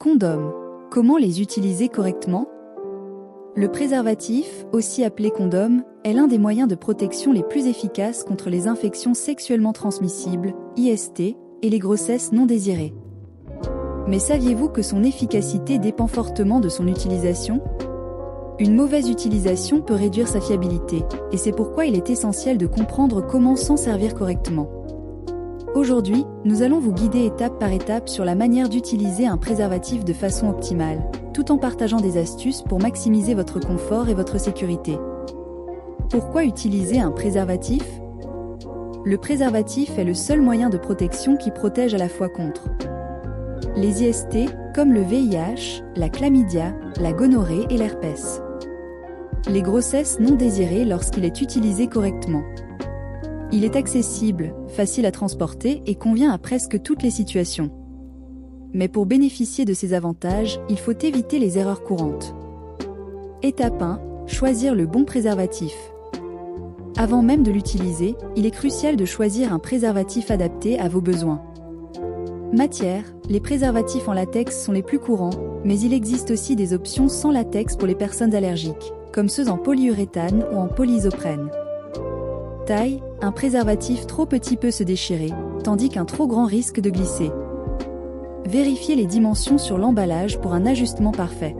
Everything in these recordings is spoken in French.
Condoms. Comment les utiliser correctement? Le préservatif, aussi appelé condom, est l'un des moyens de protection les plus efficaces contre les infections sexuellement transmissibles, IST, et les grossesses non désirées. Mais saviez-vous que son efficacité dépend fortement de son utilisation? Une mauvaise utilisation peut réduire sa fiabilité, et c'est pourquoi il est essentiel de comprendre comment s'en servir correctement. Aujourd'hui, nous allons vous guider étape par étape sur la manière d'utiliser un préservatif de façon optimale, tout en partageant des astuces pour maximiser votre confort et votre sécurité. Pourquoi utiliser un préservatif? Le préservatif est le seul moyen de protection qui protège à la fois contre les IST, comme le VIH, la chlamydia, la gonorrhée et l'herpès. Les grossesses non désirées lorsqu'il est utilisé correctement. Il est accessible, facile à transporter et convient à presque toutes les situations. Mais pour bénéficier de ces avantages, il faut éviter les erreurs courantes. Étape 1. Choisir le bon préservatif. Avant même de l'utiliser, il est crucial de choisir un préservatif adapté à vos besoins. Matière. Les préservatifs en latex sont les plus courants, mais il existe aussi des options sans latex pour les personnes allergiques, comme ceux en polyuréthane ou en polyisoprène. Taille. Un préservatif trop petit peut se déchirer, tandis qu'un trop grand risque de glisser. Vérifiez les dimensions sur l'emballage pour un ajustement parfait.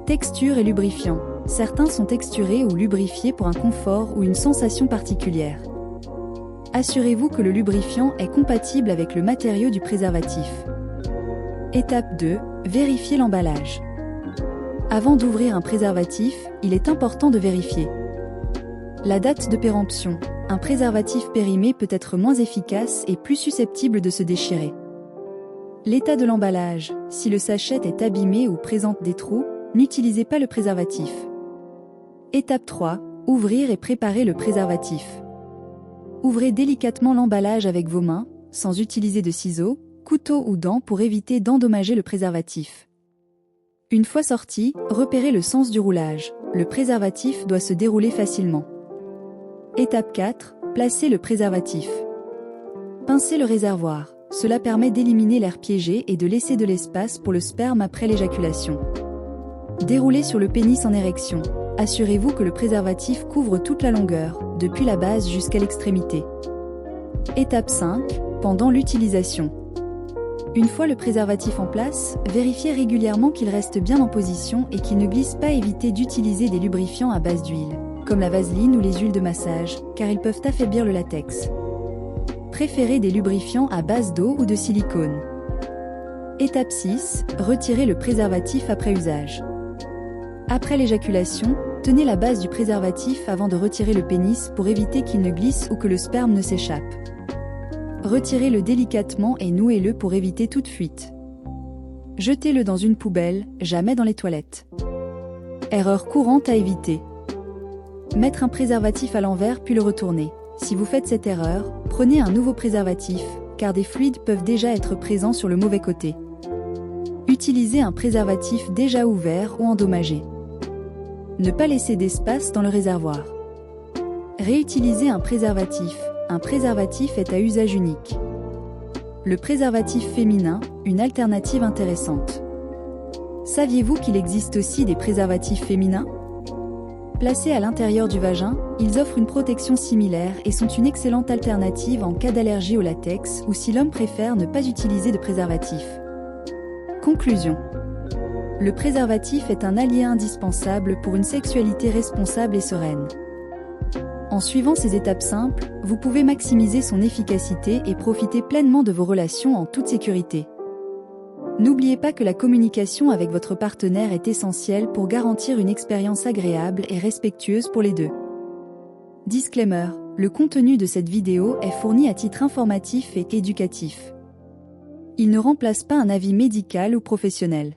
Texture et lubrifiant. Certains sont texturés ou lubrifiés pour un confort ou une sensation particulière. Assurez-vous que le lubrifiant est compatible avec le matériau du préservatif. Étape 2. Vérifiez l'emballage. Avant d'ouvrir un préservatif, il est important de vérifier la date de péremption. Un préservatif périmé peut être moins efficace et plus susceptible de se déchirer. L'état de l'emballage. Si le sachet est abîmé ou présente des trous, n'utilisez pas le préservatif. Étape 3. Ouvrir et préparer le préservatif. Ouvrez délicatement l'emballage avec vos mains, sans utiliser de ciseaux, couteaux ou dents pour éviter d'endommager le préservatif. Une fois sorti, repérez le sens du roulage. Le préservatif doit se dérouler facilement. Étape 4. Placez le préservatif. Pincez le réservoir. Cela permet d'éliminer l'air piégé et de laisser de l'espace pour le sperme après l'éjaculation. Déroulez sur le pénis en érection. Assurez-vous que le préservatif couvre toute la longueur, depuis la base jusqu'à l'extrémité. Étape 5. Pendant l'utilisation. Une fois le préservatif en place, vérifiez régulièrement qu'il reste bien en position et qu'il ne glisse pas. Évitez d'utiliser des lubrifiants à base d'huile, comme la vaseline ou les huiles de massage, car ils peuvent affaiblir le latex. Préférez des lubrifiants à base d'eau ou de silicone. Étape 6. Retirez le préservatif après usage. Après l'éjaculation, tenez la base du préservatif avant de retirer le pénis pour éviter qu'il ne glisse ou que le sperme ne s'échappe. Retirez-le délicatement et nouez-le pour éviter toute fuite. Jetez-le dans une poubelle, jamais dans les toilettes. Erreur courante à éviter. Mettre un préservatif à l'envers puis le retourner. Si vous faites cette erreur, prenez un nouveau préservatif, car des fluides peuvent déjà être présents sur le mauvais côté. Utilisez un préservatif déjà ouvert ou endommagé. Ne pas laisser d'espace dans le réservoir. Réutilisez un préservatif. Un préservatif est à usage unique. Le préservatif féminin, une alternative intéressante. Saviez-vous qu'il existe aussi des préservatifs féminins? Placés à l'intérieur du vagin, ils offrent une protection similaire et sont une excellente alternative en cas d'allergie au latex ou si l'homme préfère ne pas utiliser de préservatif. Conclusion. Le préservatif est un allié indispensable pour une sexualité responsable et sereine. En suivant ces étapes simples, vous pouvez maximiser son efficacité et profiter pleinement de vos relations en toute sécurité. N'oubliez pas que la communication avec votre partenaire est essentielle pour garantir une expérience agréable et respectueuse pour les deux. Disclaimer, le contenu de cette vidéo est fourni à titre informatif et éducatif. Il ne remplace pas un avis médical ou professionnel.